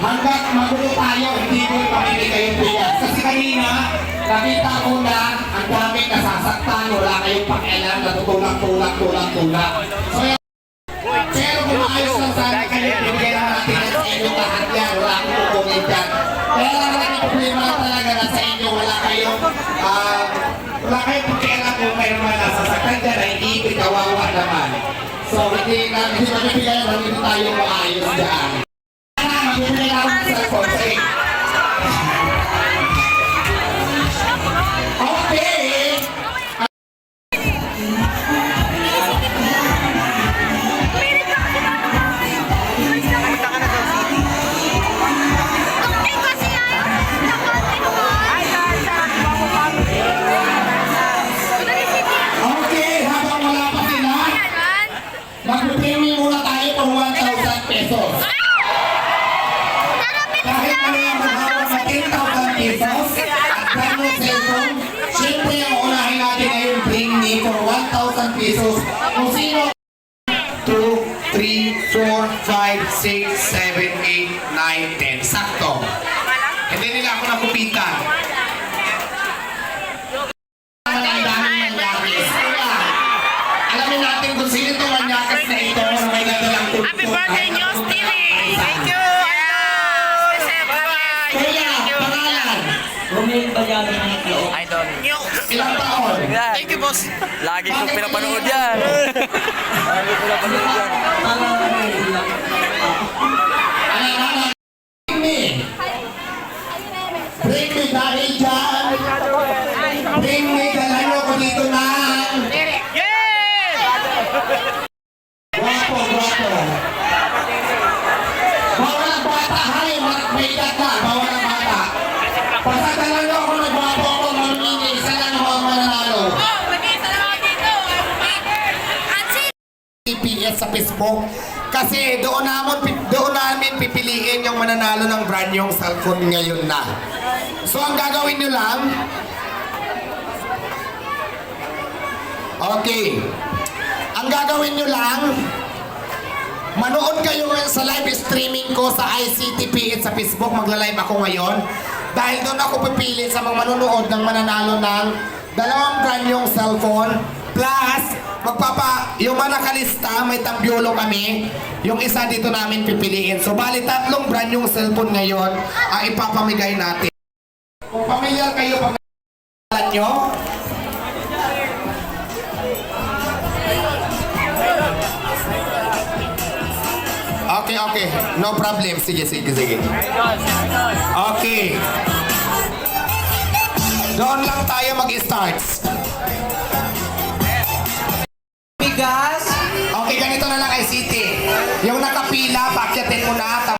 hanggat magulo tayo, hindi ko ipamimigay yung bigas. Kasi kanina, nakita ko na ang daming nasasaktan, wala kayong pakialam, natutulak. So, pero kung maayos lang sana kayo, bibigyan naman natin sa inyong lahat yan, wala akong kukunin dyan. Kaya lang natin problema lang talaga na sa inyo, wala kayong pakialam kung mayroon mga nasasaktan dyan, ay hindi kawawa naman. So, hindi mabibigyan naman hindi tayo maayos dyan. Magbibigay na ako ng cellphone. Okay. Okay, habang wala pa sila, mag-premium muna tayo kung 1,000 pesos. Kahit ano yung maghawak na 10,000 pesos at gano'ng cellphone, siyempre ang unahin natin ay yung bring me for 1,000 pesos. Kung sino 2, 3, 4, 5, 6, 7, 8, 9, 10. Sakto. Hindi nila ako nakupitan. Ang daming manyakis. Alamin natin kung sino itong manyakis na ito na may nadalang tulpo. Happy birthday, News TV! Thank you! Kuya, pangalan. Romel Bayano ng Itlog. Idol. Ilang taon? Thank you, boss. Lagi kong pinapanood yan. Lagi ko pinapanood yan. Bring me dahil dyan. Bring me, dala nyo ko dito na. Yes! Guwapo. Bawal ang bata, hay. May edad ka, bawal ang bata. Pasagdala nyo ako, nagwapo ako, mamini. Isa lang ako ang mananalo. TPS sa Facebook. Kasi doon namin pipiliin yung mananalo ng brand yung cellphone ngayon na. So ang gagawin nyo lang, okay, ang gagawin nyo lang, manood kayo sa live streaming ko sa ICTPH sa Facebook. Magla-live ako ngayon. Dahil doon ako pipili sa mga manonood ng mananalo ng dalawang brand yung cellphone. Plus, yung mga nakalista, may tambyolo kami. Yung isa dito namin pipiliin. So, bali 3 brand yung cellphone ngayon ang ipapamigay natin. Kung pamilyar kayo, pamilyar nyo. Okay. No problem. Sige. Okay. Doon lang tayo mag-start. Bigas. Okay, ganito na lang ICT. Yung nakapila, pakyatin mo na.